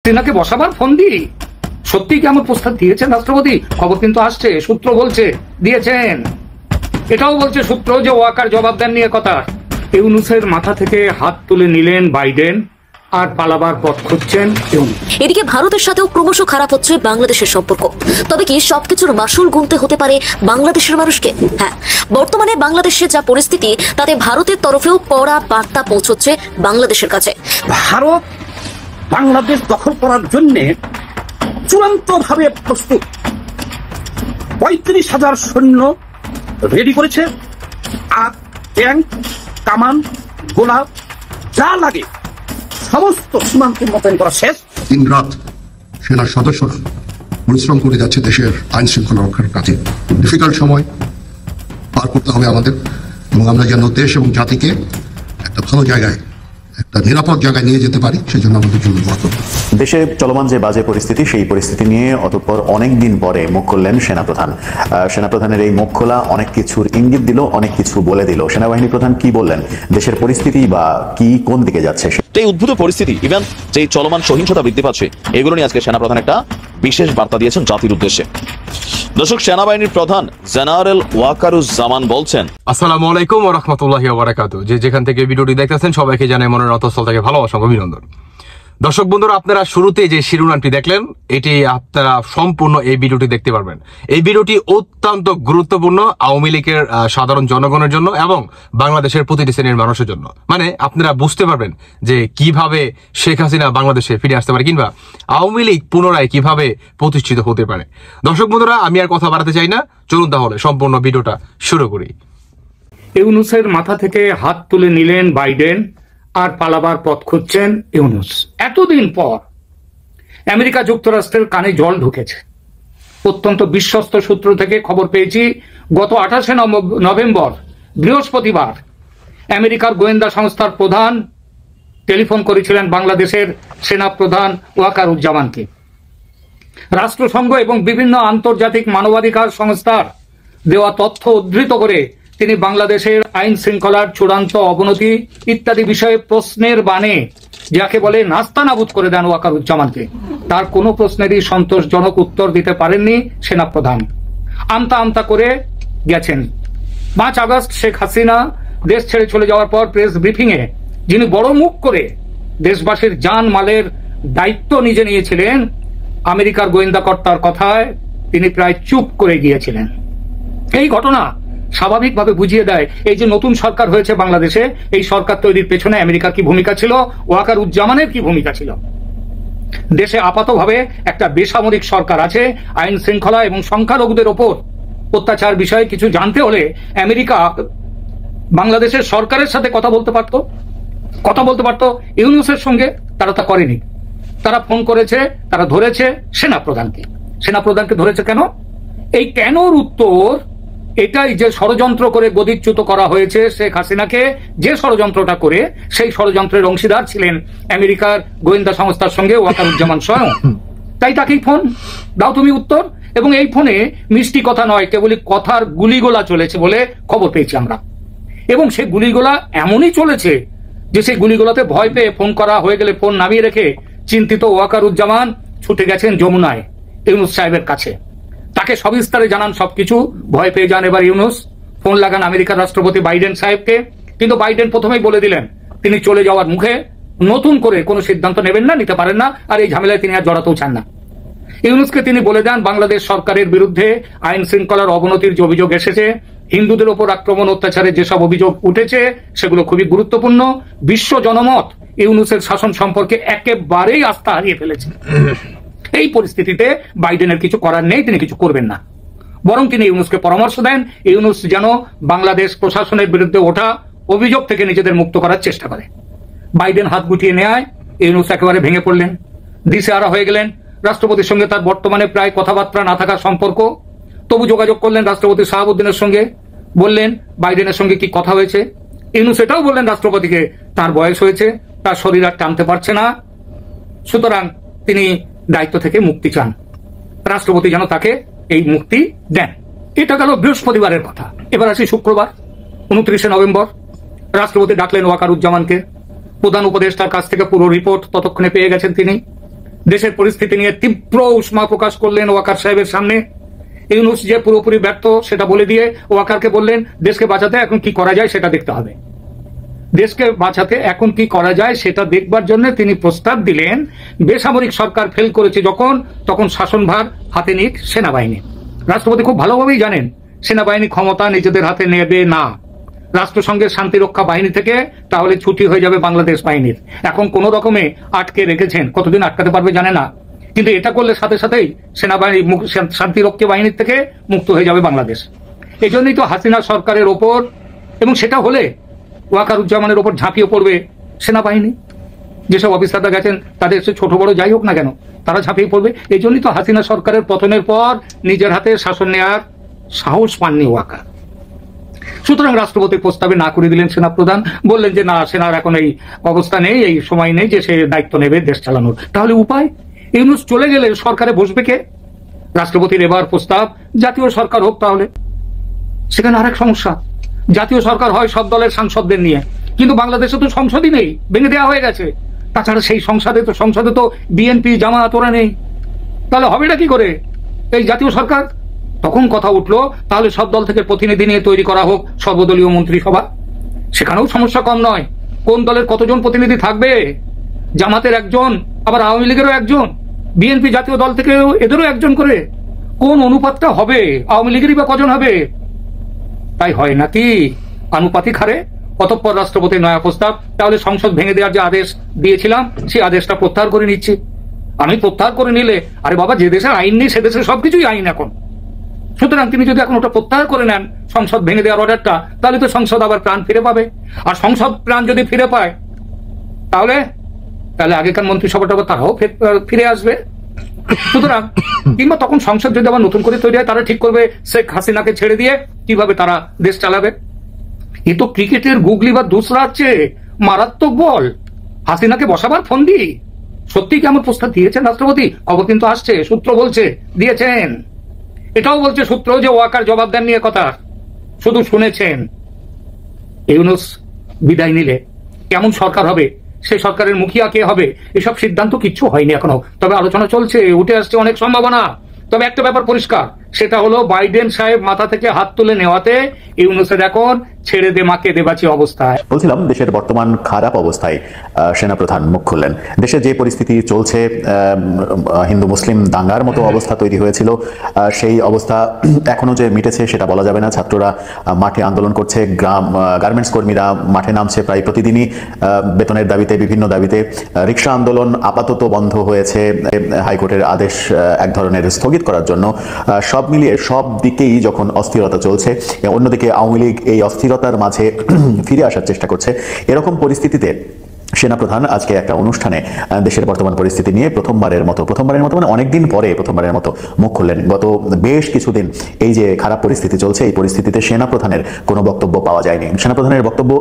সেনাকে বসাবার ফন্দি সত্যি কি আমার প্রস্তাব দিয়েছেন রাষ্ট্রপতি? খবর কিন্তু আসছে, সূত্র বলছে দিয়েছেন। এটাও বলছে সূত্র যে ওয়াকার জবাব দেন নিয়ে কথা। ইউনূসের মাথা থেকে হাত তুলে নিলেন বাইডেন আর পালাবার পথ খুঁজছেন ইউনূস। এদিকে ভারতের সাথেও ক্রমশ খারাপ হচ্ছে বাংলাদেশের সম্পর্ক। তবে কি সবকিছুর মাসুল গুনতে হতে পারে বাংলাদেশের মানুষকে? হ্যাঁ, বর্তমানে বাংলাদেশের যা পরিস্থিতি তাতে ভারতের তরফেও কড়া বার্তা পৌঁছচ্ছে বাংলাদেশের কাছে। ভারত বাংলাদেশ দখল করার জন্য চূড়ান্তভাবে প্রস্তুত। ৩৫,০০০ সৈন্য রেডি করেছে, আর ট্যাঙ্ক, কামান, গোলা যা লাগে সমস্ত সীমান্তে মোতায়েন করা শেষ। দিন রাত সেনার সদস্যরা পরিশ্রম করে যাচ্ছে দেশের আইন শৃঙ্খলা রক্ষার কাজে। ডিফিকাল্ট সময় পার করতে হবে আমাদের, এবং আমরা যেন দেশ এবং জাতিকে একটা ভালো জায়গায়, একটা নিরাপদ জায়গায় নিয়ে যেতে পারি, সেই জন্য আমাদের জন্য দোয়া করব। দেশে চলমান যে বাজে পরিস্থিতি, সেই পরিস্থিতি নিয়ে অতঃপর অনেকদিন পরে মুখ খুললেন সেনাপ্রধান। সেনাপ্রধানের এই মুখ খোলা অনেক কিছুর ইঙ্গিত দিল, অনেক কিছু বলে দিল। সেনাবাহিনী প্রধান কি বললেন, দেশের পরিস্থিতি বা কি কোন দিকে যাচ্ছে, এই উদ্ভূত পরিস্থিতি, ইভেন যে চলমান সহিংসতা বৃদ্ধি পাচ্ছে, এগুলো নিয়ে আজকে সেনাপ্রধান একটা বিশেষ বার্তা দিয়েছেন জাতির উদ্দেশ্যে। দর্শক, সেনাবাহিনীর প্রধান জেনারেল ওয়াকারুজ্জামান বলছেন, আসসালামু আলাইকুম ওয়া রাহমাতুল্লাহি ওয়া বারাকাতুহু। যেখান থেকে ভিডিওটি দেখতেছেন সবাইকে জানাই মনের অন্তঃস্থল থেকে ভালোবাসা ও অভিনন্দন। দর্শক বন্ধুরা, আপনারা শুরুতে যে শিরোনামটি দেখলেন, এটি আপনারা সম্পূর্ণ এই ভিডিওটি দেখতে পারবেন। এই ভিডিওটি অত্যন্ত গুরুত্বপূর্ণ আওয়ামী লীগের সাধারণ জনগণের জন্য এবং বাংলাদেশের প্রতিটি শ্রেণীর মানুষের জন্য। মানে আপনারা বুঝতে পারবেন যে কিভাবে শেখ হাসিনা বাংলাদেশে ফিরে আসতে পারে, কিংবা আওয়ামী লীগ পুনরায় কিভাবে প্রতিষ্ঠিত হতে পারে। দর্শক বন্ধুরা, আমি আর কথা বাড়াতে চাই না, চলুন তাহলে সম্পূর্ণ ভিডিওটা শুরু করি। ইউনূসের মাথা থেকে হাত তুলে নিলেন বাইডেন আর পালাবার পথ খুঁজছেন ইউনূস। এতদিন পর আমেরিকা যুক্তরাষ্ট্রের কানে জল ঢুকেছে। অত্যন্ত বিশ্বস্ত সূত্র থেকে খবর পেয়েছি, গত 28 নভেম্বর বৃহস্পতিবার আমেরিকার গোয়েন্দা সংস্থার প্রধান টেলিফোন করেছিলেন বাংলাদেশের সেনা প্রধান ওয়াকারুজ্জামানকে। রাষ্ট্রসংঘ এবং বিভিন্ন আন্তর্জাতিক মানবাধিকার সংস্থার দেওয়া তথ্য উদ্ধৃত করে তিনি বাংলাদেশের আইন শৃঙ্খলার চূড়ান্ত অবনতি ইত্যাদি বিষয়ে প্রশ্নের বাণে যাকে বলে নাস্তানাবুদ করে দেন ওয়াকারুজ্জামানকে। তার কোনো প্রশ্নেরই সন্তোষজনক উত্তর দিতে পারেননি সেনাপ্রধান। আমতা আমতা করে গেছেন। 5 আগস্ট শেখ হাসিনা দেশ ছেড়ে চলে যাওয়ার পর প্রেস ব্রিফিংয়ে যিনি বড় মুখ করে দেশবাসীর জান মালের দায়িত্ব নিজে নিয়েছিলেন, আমেরিকার গোয়েন্দা কর্তার কথায় তিনি প্রায় চুপ করে গিয়েছিলেন। এই ঘটনা স্বাভাবিকভাবে বুঝিয়ে দেয় এই যে নতুন সরকার হয়েছে বাংলাদেশে, এই সরকার তৈরির পেছনে আমেরিকার কি ভূমিকা ছিল, ওয়াকারুজ্জামানের কি ভূমিকা ছিল। দেশে আপাতভাবে একটা বেসামরিক সরকার আছে। আইন শৃঙ্খলা এবং সংখ্যালঘুদের ওপর অত্যাচার বিষয়ে কিছু জানতে হলে আমেরিকা বাংলাদেশের সরকারের সাথে কথা বলতে পারত ইউনূসের সঙ্গে। তারা তা করেনি। তারা ফোন করেছে, তারা ধরেছে সেনাপ্রধানকে ধরেছে কেন? এই কেনর উত্তর এটাই যে ষড়যন্ত্র করে গদিচ্যুত করা হয়েছে শেখ হাসিনাকে, যে ষড়যন্ত্রটা করে সেই ষড়যন্ত্রের অংশীদার ছিলেন আমেরিকার গোয়েন্দা সংস্থার সঙ্গে ওয়াকারুজ্জামান স্বয়ং। তাই তাকেই ফোন দাও তুমি উত্তর। এবং এই ফোনে মিষ্টি কথা নয়, কেবলই কথার গুলিগোলা চলেছে বলে খবর পেয়েছি আমরা। এবং সেই গুলিগোলা এমনই চলেছে যে সেই গুলিগোলাতে ভয় পেয়ে ফোন করা হয়ে গেলে ফোন নামিয়ে রেখে চিন্তিত ওয়াকারুজ্জামান ছুটে গেছেন যমুনায় ইউনূস সাহেবের কাছে। তাকে সবিস্তারে জানান সবকিছু। ভয় পেয়ে যান এবার ইউনূস। ফোন লাগান আমেরিকার রাষ্ট্রপতি বাইডেন সাহেবকে। কিন্তু বাইডেন প্রথমেই বলে দিলেন তিনি চলে যাওয়ার মুখে নতুন করে কোনো সিদ্ধান্ত নেবেন না, নিতে পারেন না, আর এই ঝামেলায় তিনি আর জড়াতেও চান না। ইউনূসকে তিনি বলে দেন বাংলাদেশ সরকারের বিরুদ্ধে আইন শৃঙ্খলার অবনতির যে অভিযোগ এসেছে, হিন্দুদের ওপর আক্রমণ অত্যাচারের যেসব অভিযোগ উঠেছে সেগুলো খুবই গুরুত্বপূর্ণ। বিশ্ব জনমত ইউনূসের শাসন সম্পর্কে একেবারেই আস্থা হারিয়ে ফেলেছে। এই পরিস্থিতিতে বাইডেনের কিছু করার নেই, তিনি কিছু করবেন না। বরং তিনি ইউনূসকে পরামর্শ দেন ইউনূস যেন বাংলাদেশ প্রশাসনের বিরুদ্ধে ওঠা অভিযোগ থেকে নিজেদের মুক্ত করার চেষ্টা করে। বাইডেন হাত গুটিয়ে নেয়, ইউনূস একেবারে ভেঙে পড়লেন, দিশেহারা হয়ে গেলেন। রাষ্ট্রপতির সঙ্গে তার বর্তমানে প্রায় কথাবার্তা না থাকার সম্পর্ক। তবু যোগাযোগ করলেন রাষ্ট্রপতি শাহাবুদ্দিনের সঙ্গে, বললেন বাইডেনের সঙ্গে কি কথা হয়েছে। ইউনূস এটাও বললেন রাষ্ট্রপতিকে তার বয়স হয়েছে, তার শরীর আর টানতে পারছে না, সুতরাং তিনি দায়িত্ব থেকে মুক্তি চান, রাষ্ট্রপতি যেন তাকে এই মুক্তি দেন। এটা গেল বৃহস্পতিবারের কথা। এবার আসি শুক্রবার 29 নভেম্বর। রাষ্ট্রপতি ডাকলেন ওয়াকারুজ্জামানকে। প্রধান উপদেষ্টার কাছ থেকে পুরো রিপোর্ট ততক্ষণে পেয়ে গেছেন তিনি। দেশের পরিস্থিতি নিয়ে তীব্র উষ্মা প্রকাশ করলেন ওয়াকার সাহেবের সামনে। ইউনূস যে পুরোপুরি ব্যর্থ সেটা বলে দিয়ে ওয়াকারকে বললেন দেশকে বাঁচাতে এখন কি করা যায় সেটা দেখতে হবে। দেশকে বাঁচাতে এখন কি করা যায় সেটা দেখবার জন্য তিনি প্রস্তাব দিলেন বেসামরিক সরকার ফেল করেছে যখন, তখন শাসনভার হাতে নিক সেনাবাহিনী। রাষ্ট্রপতি খুব ভালোভাবেই জানেন সেনাবাহিনী ক্ষমতা নিজেদের হাতে নেবে না। রাষ্ট্রসংঘের শান্তিরক্ষা বাহিনী থেকে তাহলে ছুটি হয়ে যাবে বাংলাদেশ বাহিনীর। এখন কোন রকমে আটকে রেখেছেন, কতদিন আটকাতে পারবে জানে না, কিন্তু এটা করলে সাথে সাথেই সেনাবাহিনী শান্তিরক্ষা বাহিনীর থেকে মুক্ত হয়ে যাবে বাংলাদেশ। এই জন্যই তো হাসিনা সরকারের ওপর, এবং সেটা হলে ওয়াকারুজ্জামানের ওপর ঝাঁপিয়ে পড়বে সেনাবাহিনী। যেসব অফিসাররা গেছেন তাদের ছোট বড় যাই হোক না কেন, তারা ঝাঁপিয়ে পড়বে। এই জন্যই তো হাসিনা সরকারের পতনের পর নিজের হাতে শাসন নেওয়ার সাহস পাননি ওয়াকার। সুতরাং রাষ্ট্রপতির প্রস্তাবে না করে দিলেন সেনাপ্রধান, বললেন যে না, সেনার এখন এই অবস্থা নেই, এই সময় নেই যে সে দায়িত্ব নেবে দেশ চালানোর। তাহলে উপায়, ইউনূস চলে গেলে সরকারে বসবে কে? রাষ্ট্রপতির এবার প্রস্তাব জাতীয় সরকার হোক। তাহলে সেখানে আরেক সমস্যা, জাতীয় সরকার হয় সব দলের সাংসদদের নিয়ে, কিন্তু বাংলাদেশে তো সংসদই নেই, ভেঙে দেওয়া হয়ে গেছে। তাছাড়া সেই সংসদে তো বিএনপি জামায়াত ওরা নেই, তাহলে হবেটা কি করে এই জাতীয় সরকার? তখন কথা উঠলো তাহলে সব দল থেকে প্রতিনিধি নিয়ে তৈরি করা হোক সর্বদলীয় মন্ত্রিসভা। সেখানেও সমস্যা কম নয়, কোন দলের কতজন প্রতিনিধি থাকবে? জামাতের একজন, আবার আওয়ামী লীগেরও একজন, বিএনপি জাতীয় দল থেকে এদেরও একজন করে। কোন অনুপাতটা হবে? আওয়ামী লীগেরই বা কজন হবে? তাই হয় নাকি আনুপাতিক হারে? অতঃপর রাষ্ট্রপতির নয়া প্রস্তাব, তাহলে সংসদ ভেঙে দেওয়ার যে আদেশ দিয়েছিলাম সেই আদেশটা প্রত্যাহার করে নিচ্ছি। আমি প্রত্যাহার করে নিলে, আরে বাবা, যে দেশের আইন নেই সে দেশের সবকিছুই আইন এখন। সুতরাং তিনি যদি এখন ওটা প্রত্যাহার করে নেন সংসদ ভেঙে দেওয়ার অর্ডারটা, তাহলে তো সংসদ আবার প্রাণ ফিরে পাবে। আর সংসদ প্রাণ যদি ফিরে পায় তাহলে আগেকার মন্ত্রিসভাটা তারাও ফিরে আসবে। সুতরাং কিংবা তখন সংসদ যদি আবার নতুন করে তৈরি হয়, তারা ঠিক করবে শেখ হাসিনাকে ছেড়ে দিয়ে কিভাবে তারা দেশ চালাবে। এ তো ক্রিকেটের গুগলি বা দুসরা চেয়ে মারাত্মক বল। হাসিনাকে বসাবার ফন্দি। সত্যি কেমন প্রস্তাব দিয়েছেন রাষ্ট্রপতি? খবর কিন্তু আসছে, সূত্র বলছে দিয়েছেন। এটাও বলছে সূত্র যে ওয়াকার জবাব দেন নিয়ে কথা, শুধু শুনেছেন। ইউনূস বিদায় নিলে কেমন সরকার হবে, সেই সরকারের মুখিয়া কে হবে, এসব সিদ্ধান্ত কিচ্ছু হয়নি এখনো। তবে আলোচনা চলছে, উঠে আসছে অনেক সম্ভাবনা। তবে একটা ব্যাপার পরিষ্কার, সেটা হলো বাইডেন সাহেব মাথা থেকে হাত তুলে নেওয়াতে ইউনূসের এখন ছেড়ে দে মাকে দেবাচি অবস্থায়। বলছিলাম দেশের বর্তমান খারাপ অবস্থায় সেনাপ্রধান মুখ খুললেন। দেশে যে পরিস্থিতি চলছে, হিন্দু মুসলিম দাঙ্গার মতো অবস্থা তৈরি হয়েছিল, সেই অবস্থা এখনো যে মিটেছে সেটা বলা যাবে না। ছাত্ররা মাঠে আন্দোলন করছে, গার্মেন্টস কর্মীরা মাঠে নামছে প্রায় প্রতিদিনই বেতনের দাবিতে, বিভিন্ন দাবিতে। রিক্সা আন্দোলন আপাতত বন্ধ হয়েছে হাইকোর্টের আদেশ এক ধরনের স্থগিত করার জন্য। সব মিলিয়ে সব দিকেই যখন অস্থিরতা চলছে, অন্যদিকে আওয়ামী লীগ এই অস্থিরতার মাঝে ফিরে আসার চেষ্টা করছে। এরকম পরিস্থিতিতে সেনাপ্রধান আজকে একটা অনুষ্ঠানে দেশের বর্তমান পরিস্থিতি নিয়ে প্রথমবারের মতো মানে অনেকদিন পরে প্রথমবারের মতো মুখ খুললেন। গত বেশ কিছুদিন এই যে খারাপ পরিস্থিতি চলছে, এই পরিস্থিতিতে সেনাপ্রধানের কোনো বক্তব্য পাওয়া যায়নি। সেনাপ্রধানের বক্তব্য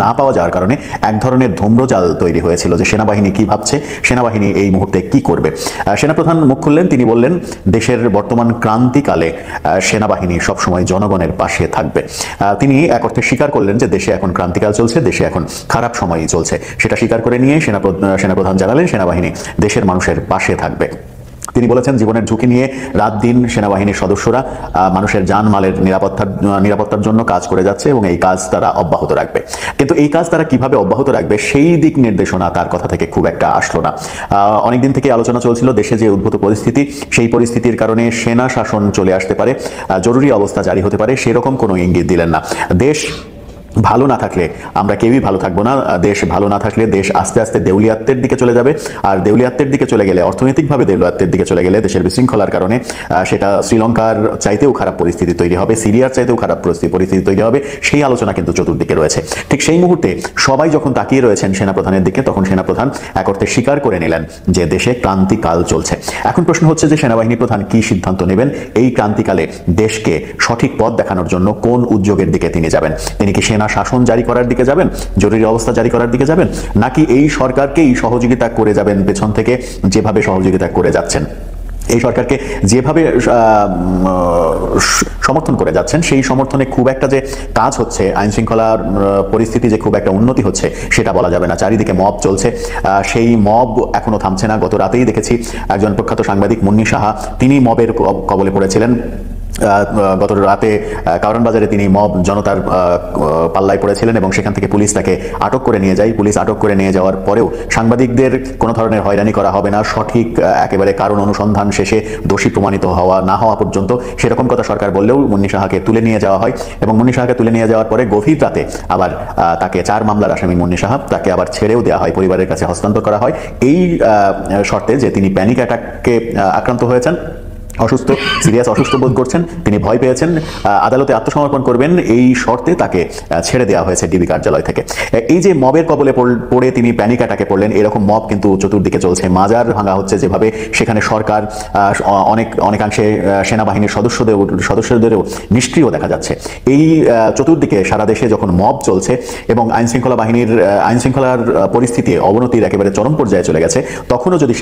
না পাওয়া যাওয়ার কারণে এক ধরনের ধূম্রজাল তৈরি হয়েছিল যে সেনাবাহিনী কি ভাবছে, সেনাবাহিনী এই মুহূর্তে কি করবে। সেনাপ্রধান মুখ খুললেন, তিনি বললেন দেশের বর্তমান ক্রান্তিকালে সেনাবাহিনী সবসময় জনগণের পাশে থাকবে। তিনি এক অর্থে স্বীকার করলেন যে দেশে এখন ক্রান্তিকাল চলছে, দেশে এখন খারাপ সময়ই চলছে। সেটা স্বীকার করে নিয়ে সেনাপ্রধান জানালেন সেনাবাহিনী দেশের মানুষের পাশে থাকবে। তিনি বলেছেন জীবনের ঝুঁকি নিয়ে রাত দিন সেনাবাহিনীর সদস্যরা মানুষের জানমালের নিরাপত্তার জন্য কাজ করে যাচ্ছে এবং এই কাজ তারা অব্যাহত রাখবে। কিন্তু এই কাজ তারা কিভাবে অব্যাহত রাখবে সেই দিক নির্দেশনা তার কথা থেকে খুব একটা আসলো না। অনেকদিন থেকে আলোচনা চলছিল দেশে যে উদ্ভূত পরিস্থিতি, সেই পরিস্থিতির কারণে সেনা শাসন চলে আসতে পারে, জরুরি অবস্থা জারি হতে পারে, সেরকম কোনো ইঙ্গিত দিলেন না। দেশ ভালো না থাকলে আমরা কেউই ভালো থাকবো না। দেশ ভালো না থাকলে দেশ আস্তে আস্তে দেউলিয়াত্বের দিকে চলে যাবে। আর দেউলিয়াত্বের দিকে চলে গেলে, অর্থনৈতিকভাবে দেউলিয়াত্বের দিকে চলে গেলে দেশের বিশৃঙ্খলার কারণে সেটা শ্রীলঙ্কার চাইতেও খারাপ পরিস্থিতি তৈরি হবে, সিরিয়ার চাইতেও খারাপ পরিস্থিতি তৈরি হবে। সেই আলোচনা কিন্তু চতুর্দিকে রয়েছে। ঠিক সেই মুহূর্তে সবাই যখন তাকিয়ে রয়েছেন সেনাপ্রধানের দিকে, তখন সেনাপ্রধান এক অর্থে স্বীকার করে নিলেন যে দেশে ক্রান্তিকাল চলছে। এখন প্রশ্ন হচ্ছে যে সেনাবাহিনী প্রধান কি সিদ্ধান্ত নেবেন এই ক্রান্তিকালে দেশকে সঠিক পথ দেখানোর জন্য, কোন উদ্যোগের দিকে তিনি যাবেন? তিনি কি সেনা শাসন জারি করার দিকে যাবেন, জরুরি অবস্থা জারি করার দিকে যাবেন, নাকি এই সরকারকেই সহযোগিতা করে যাবেন পেছন থেকে যেভাবে সহযোগিতা করে যাচ্ছেন? এই সরকারকে যেভাবে সমর্থন করে যাচ্ছেন, সেই সমর্থনে খুব একটা যে কাজ হচ্ছে, আইন শৃঙ্খলার পরিস্থিতি যে খুব একটা উন্নতি হচ্ছে সেটা বলা যাবে না। চারিদিকে মব চলছে, সেই মব এখনো থামছে না। গত রাতেই দেখেছি একজন প্রখ্যাত সাংবাদিক মুন্নি সাহা, তিনি মবের কবলে পড়েছিলেন। গত রাতে কারণ বাজারে তিনি মব জনতার পাল্লায় পড়েছিলেন এবং সেখান থেকে পুলিশ তাকে আটক করে নিয়ে যায়। পুলিশ আটক করে নিয়ে যাওয়ার পরেও সাংবাদিকদের কোনো ধরনের হয়রানি করা হবে না, সঠিক একেবারে কারণ অনুসন্ধান শেষে দোষী প্রমাণিত হওয়া না হওয়া পর্যন্ত, সেরকম কথা সরকার বললেও মুন্নি সাহাকে তুলে নিয়ে যাওয়া হয় এবং মুন্নি সাহাকে তুলে নিয়ে যাওয়ার পরে গভীর রাতে আবার তাকে 4 মামলার আসামি মুন্নি সাহা, তাকে আবার ছেড়েও দেওয়া হয়, পরিবারের কাছে হস্তান্তর করা হয় এই শর্তে যে তিনি প্যানিক অ্যাটাকে আক্রান্ত হয়েছেন, অসুস্থ, সিরিয়াস অসুস্থ বোধ করছেন, তিনি ভয় পেয়েছেন, আদালতে আত্মসমর্পণ করবেন, এই শর্তে তাকে ছেড়ে দেওয়া হয়েছে ডিবি কার্যালয় থেকে। এই যে মবের কবলে পড়ে তিনি প্যানিক অ্যাটাকে পড়লেন, এরকম মব কিন্তু চতুর্দিকে চলছে। মাজার ভাঙা হচ্ছে যেভাবে, সেখানে সরকার অনেকাংশে সেনাবাহিনীর সদস্যদেরও নিষ্ক্রিয় দেখা যাচ্ছে। এই চতুর্দিকে সারা দেশে যখন মব চলছে এবং আইন শৃঙ্খলার পরিস্থিতি অবনতির একেবারে চরম পর্যায়ে চলে গেছে, তখনও যদি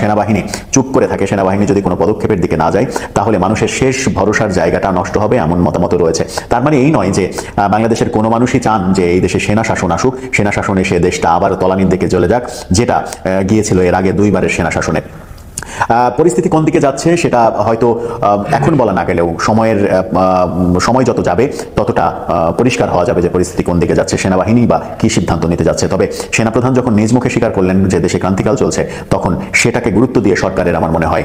সেনাবাহিনী চুপ করে থাকে, সেনাবাহিনী যদি কোনো পদক্ষেপের দিকে না যায়, তাহলে মানুষের শেষ ভরসার জায়গাটা নষ্ট হবে, এমন মতামত রয়েছে। তার মানে এই নয় যে বাংলাদেশের কোনো মানুষই চান যে এই দেশে সেনা শাসন আসুক, সেনা শাসন এসে দেশটা আবার তলানির দিকে চলে যাক, যেটা গিয়েছিল এর আগে 2 বারের সেনা শাসনে। পরিস্থিতি কোন দিকে যাচ্ছে সেটা হয়তো এখন বলা না গেলেও সময় যত যাবে ততটা পরিষ্কার হওয়া যাবে যে পরিস্থিতি কোন দিকে যাচ্ছে, সেনাবাহিনী বা কি সিদ্ধান্ত নিতে যাচ্ছে। তবে সেনাপ্রধান যখন নিজ মুখে স্বীকার করলেন যে দেশে ক্রান্তিকাল চলছে, তখন সেটাকে গুরুত্ব দিয়ে সরকারের আমার মনে হয়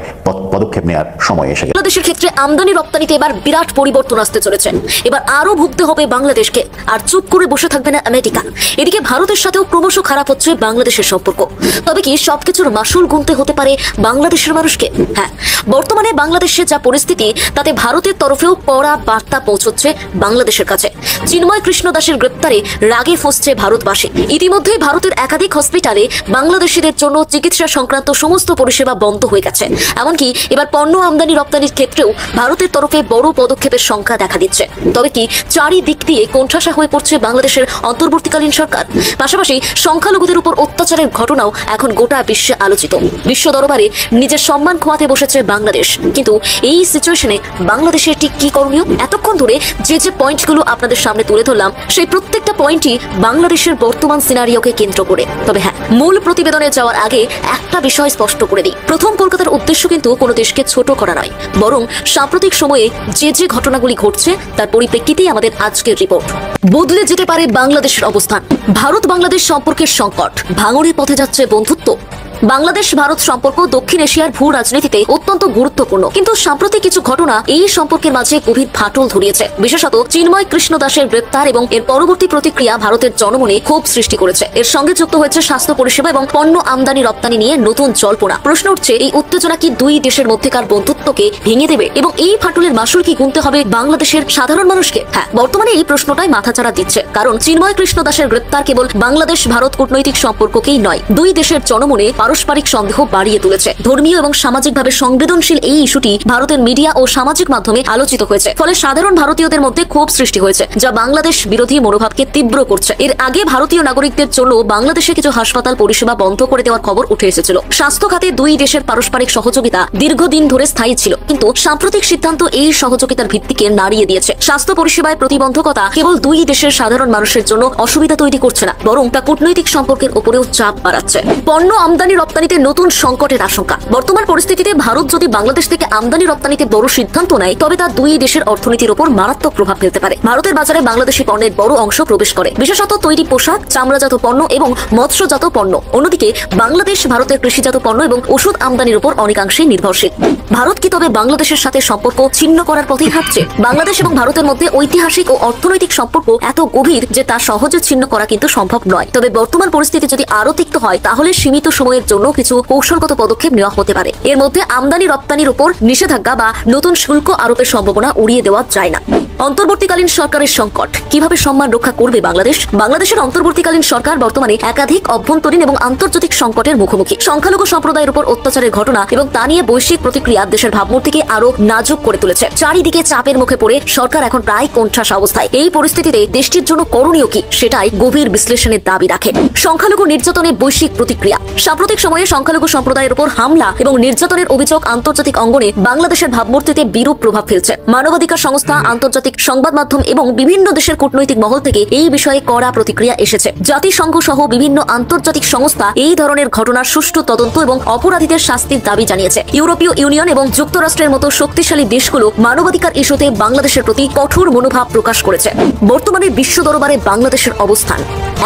পদক্ষেপ নেওয়ার সময় এসে গেছে। বাংলাদেশের ক্ষেত্রে আমদানি রপ্তানিতে এবার বিরাট পরিবর্তন আসতে চলেছে। এবার আরো ভুগতে হবে বাংলাদেশকে, আর চুপ করে বসে থাকবে না আমেরিকা। এদিকে ভারতের সাথেও ক্রমশ খারাপ হচ্ছে বাংলাদেশের সম্পর্ক। তবে কি সবকিছুর মাসুল গুনতে হতে পারে বাংলাদেশের মানুষকে? হ্যাঁ, বর্তমানে বাংলাদেশের যা পরিস্থিতি, তাতে ভারতের তরফেও কড়া বার্তা পৌঁছচ্ছে বাংলাদেশের কাছে। চিন্ময় কৃষ্ণ দাসের গ্রেপ্তারে রাগে ফুঁসছে ভারতবাসী। ইতিমধ্যে ভারতের একাধিক হসপিটালে বাংলাদেশিদের জন্য চিকিৎসা সংক্রান্ত সমস্ত পরিষেবা বন্ধ হয়ে গেছে। এমনকি এবার পণ্য আমদানি রপ্তানির ক্ষেত্রেও ভারতের তরফে বড় পদক্ষেপের সংখ্যা দেখা দিচ্ছে। তবে কি চারিদিক দিয়ে কোণঠাসা হয়ে পড়ছে বাংলাদেশের অন্তর্বর্তীকালীন সরকার। পাশাপাশি সংখ্যালঘুদের উপর অত্যাচারের ঘটনাও এখন গোটা বিশ্বে আলোচিত। বিশ্ব দরবারে নিজের সম্মান খোয়াতে বসেছে বাংলাদেশ। কিন্তু এই সিচুয়েশনে বাংলাদেশের ঠিক কি করণীয়? এতক্ষণ ধরে যে পয়েন্টগুলো আপনাদের সামনে তুলে ধরলাম, সেই প্রত্যেকটা পয়েন্টই বাংলাদেশের বর্তমান সিনারিওকে কেন্দ্র করে। তবে হ্যাঁ, মূল প্রতিবেদনে যাওয়ার আগে একটা বিষয় স্পষ্ট করে দিই। প্রথম, কলকাতার উদ্দেশ্য কিন্তু কোনো দেশকে ছোট করা নয়, বরং সাম্প্রতিক সময়ে যে ঘটনাগুলি ঘটছে তার পরিপ্রেক্ষিতেই আমাদের আজকের রিপোর্ট। বদলে যেতে পারে বাংলাদেশের অবস্থান। ভারত বাংলাদেশ সম্পর্কের সংকট, ভাঙনের পথে যাচ্ছে বন্ধুত্ব। বাংলাদেশ ভারত সম্পর্ক দক্ষিণ এশিয়ার ভূ রাজনীতিতে অত্যন্ত গুরুত্বপূর্ণ, কিন্তু সাম্প্রতিক কিছু ঘটনা এই সম্পর্কের মাঝে গভীর ফাটল ধরিয়েছে। বিশেষত চিন্ময় কৃষ্ণ দাসের গ্রেপ্তার এবং এর পরবর্তী প্রতিক্রিয়া ভারতের জনমনে ক্ষোভ সৃষ্টি করেছে। এর সঙ্গে যুক্ত হয়েছে স্বাস্থ্য পরিষেবা এবং পণ্য আমদানি রপ্তানি নিয়ে নতুন জল্পনা। প্রশ্ন উঠছে, এই উত্তেজনা কি দুই দেশের মধ্যেকার বন্ধুত্বকে ভেঙে দেবে এবং এই ফাটলের মাসুল কি গুনতে হবে বাংলাদেশের সাধারণ মানুষকে? হ্যাঁ, বর্তমানে এই প্রশ্নটাই মাথাচাড়া দিচ্ছে, কারণ চিন্ময় কৃষ্ণ দাসের গ্রেপ্তার কেবল বাংলাদেশ ভারত কূটনৈতিক সম্পর্ককেই নয়, দুই দেশের জনমনে পারস্পরিক সন্দেহ বাড়িয়ে তুলেছে। ধর্মীয় এবং সামাজিকভাবে সংবেদনশীল এই ইস্যুটি ভারতের মিডিয়া ও সামাজিক মাধ্যমে আলোচিত হয়েছে। ফলে সাধারণ ভারতীয়দের মধ্যে ক্ষোভ সৃষ্টি হয়েছে, যা বাংলাদেশ বিরোধী মনোভাবকে তীব্র করছে। এর আগে ভারতীয় নাগরিকদের জন্য বাংলাদেশে কিছু হাসপাতাল পরিষেবা বন্ধ করে দেওয়ার খবর উঠে এসেছিল। স্বাস্থ্য খাতে দুই দেশের পারস্পরিক সহযোগিতা দীর্ঘদিন ধরে স্থায়ী ছিল, কিন্তু সাম্প্রতিক সিদ্ধান্ত এই সহযোগিতার ভিত্তিকে নাড়িয়ে দিয়েছে। স্বাস্থ্য পরিষেবায় প্রতিবন্ধকতা কেবল দুই দেশের সাধারণ মানুষের জন্য অসুবিধা তৈরি করছে না, বরং তা কূটনৈতিক সম্পর্কের উপরেও চাপ বাড়াচ্ছে। পণ্য আমদানি রপ্তানিতে নতুন সংকটের আশঙ্কা। বর্তমান পরিস্থিতিতে ভারত যদি বাংলাদেশ থেকে আমদানি রপ্তানিতে বড় সিদ্ধান্ত নেয়, তবে তা দুই দেশের অর্থনীতির উপর মারাত্মক প্রভাব ফেলতে পারে। ভারতের বাজারে বাংলাদেশি পণ্যের বড় অংশ প্রবেশ করে, বিশেষত তৈরি পোশাক, চামড়াজাত পণ্য এবং মৎস্যজাত পণ্য। অন্যদিকে বাংলাদেশ ভারতের কৃষিজাত পণ্য এবং ওষুধ আমদানির উপর অনেকাংশেই নির্ভরশীল। ভারত কি তবে বাংলাদেশের সাথে সম্পর্ক ছিন্ন করার পথেই হাঁটছে? বাংলাদেশ এবং ভারতের মধ্যে ঐতিহাসিক ও অর্থনৈতিক সম্পর্ক এত গভীর যে তা সহজে ছিন্ন করা কিন্তু সম্ভব নয়। তবে বর্তমান পরিস্থিতি যদি আরো তিক্ত হয়, তাহলে সীমিত সময়ের জন্য কিছু কৌশলগত পদক্ষেপ নেওয়া হতে পারে। এর মধ্যে আমদানি রপ্তানির উপর নিষেধাজ্ঞা বা নতুন শুল্ক আরোপের সম্ভাবনা উড়িয়ে দেওয়া যায় না। অন্তর্বর্তীকালীন সরকারের সংকট কিভাবে সম্মান রক্ষা করবে বাংলাদেশ? বাংলাদেশের অন্তর্বর্তীকালীন সরকার বর্তমানে একাধিক অভ্যন্তরীণ এবং আন্তর্জাতিক সংকটের মুখোমুখি। সংখ্যালঘু সম্প্রদায়ের উপর অত্যাচারের ঘটনা এবং তা নিয়ে বৈশ্বিক প্রতিক্রিয়া দেশের ভাবমূর্তিকে আরো নাজুক করে তুলেছে। চারিদিকে চাপের মুখে পড়ে সরকার এখন প্রায় কোণঠাসা অবস্থায়। এই পরিস্থিতিতে দেশটির জন্য করণীয় কি, সেটাই গভীর বিশ্লেষণের দাবি রাখে। সংখ্যালঘু নির্যাতনের বৈশ্বিক প্রতিক্রিয়া। সাম্প্রতিক সময়ে সংখ্যালঘু সম্প্রদায়ের উপর হামলা এবং নির্যাতনের অভিযোগ আন্তর্জাতিক অঙ্গনে বাংলাদেশের ভাবমূর্তিতে বিরূপ প্রভাব ফেলছে। মানবাধিকার সংস্থা, আন্তর্জাতিক সংবাদ মাধ্যম এবং বিভিন্ন দেশের কূটনৈতিক মহল থেকে এই বিষয়ে কড়া প্রতিক্রিয়া এসেছে। জাতিসংঘ সহ বিভিন্ন আন্তর্জাতিক সংস্থা এই ধরনের ঘটনার সুষ্ঠু তদন্ত এবং অপরাধীদের শাস্তির দাবি জানিয়েছে। ইউরোপীয় ইউনিয়ন এবং যুক্তরাষ্ট্রের মতো শক্তিশালী দেশগুলো মানবাধিকার ইস্যুতে বাংলাদেশের প্রতি কঠোর মনোভাব প্রকাশ করেছে। বর্তমানে বিশ্ব দরবারে বাংলাদেশের অবস্থান।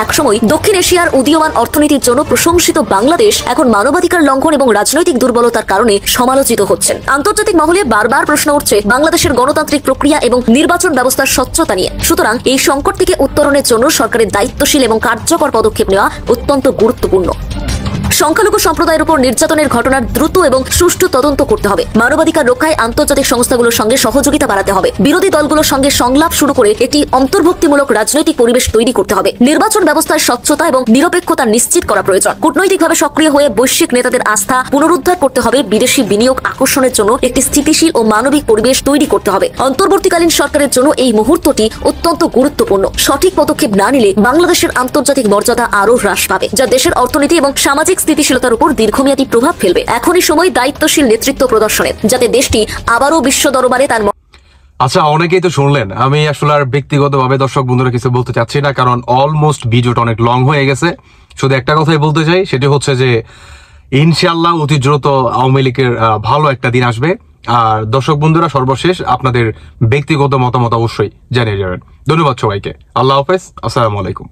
একসময় দক্ষিণ এশিয়ার উদীয়মান অর্থনীতির জন্য প্রশংসিত বাংলাদেশ এখন মানবাধিকার লঙ্ঘন এবং রাজনৈতিক দুর্বলতার কারণে সমালোচিত হচ্ছেন। আন্তর্জাতিক মহলে বারবার প্রশ্ন উঠছে বাংলাদেশের গণতান্ত্রিক প্রক্রিয়া এবং নির্বাচন ব্যবস্থার স্বচ্ছতা নিয়ে। সুতরাং এই সংকট থেকে উত্তরণের জন্য সরকারের দায়িত্বশীল এবং কার্যকর পদক্ষেপ নেওয়া অত্যন্ত গুরুত্বপূর্ণ। সংখ্যালঘু সম্প্রদায়ের উপর নির্যাতনের ঘটনার দ্রুত এবং সুষ্ঠু তদন্ত করতে হবে। মানবাধিকার রক্ষায় আন্তর্জাতিক সংস্থাগুলোর সঙ্গে সহযোগিতা বাড়াতে হবে। বিরোধী দলগুলোর সঙ্গে সংলাপ শুরু করে একটি অন্তর্ভুক্তিমূলক রাজনৈতিক পরিবেশ তৈরি করতে হবে। নির্বাচন ব্যবস্থার স্বচ্ছতা এবং নিরপেক্ষতা নিশ্চিত করা প্রয়োজন। কূটনৈতিকভাবে সক্রিয় হয়ে বৈশ্বিক নেতাদের আস্থা পুনরুদ্ধার করতে হবে। বিদেশি বিনিয়োগ আকর্ষণের জন্য একটি স্থিতিশীল ও মানবিক পরিবেশ তৈরি করতে হবে। অন্তর্বর্তীকালীন সরকারের জন্য এই মুহূর্তটি অত্যন্ত গুরুত্বপূর্ণ। সঠিক পদক্ষেপ না নিলে বাংলাদেশের আন্তর্জাতিক মর্যাদা আরও হ্রাস পাবে, যা দেশের অর্থনীতি এবং সামাজিক স্থিতিশীলতার উপর দীর্ঘমেয়াদী প্রভাব ফেলবে। এখনই সময় দায়িত্বশীল নেতৃত্ব প্রদর্শনের, যাতে দেশটি আবারও বিশ্ব দরবারে তার। আচ্ছা, অনেকেই তো শুনলেন। আমি আসলে আর ব্যক্তিগতভাবে দর্শক বন্ধুরা কিছু বলতে চাচ্ছি না, কারণ অলমোস্ট ভিডিওটা অনেক লং হয়ে গেছে। শুধু একটা কথাই বলতে চাই, সেটি হচ্ছে যে ইনশাআল্লাহ অতি দ্রুত আওয়ামী লীগের ভালো একটা দিন আসবে। আর দর্শক বন্ধুরা, সর্বশেষ আপনাদের ব্যক্তিগত মতামত অবশ্যই জানিয়ে যাবেন। ধন্যবাদ সবাইকে। আল্লাহ হাফেজ। আসসালামু আলাইকুম।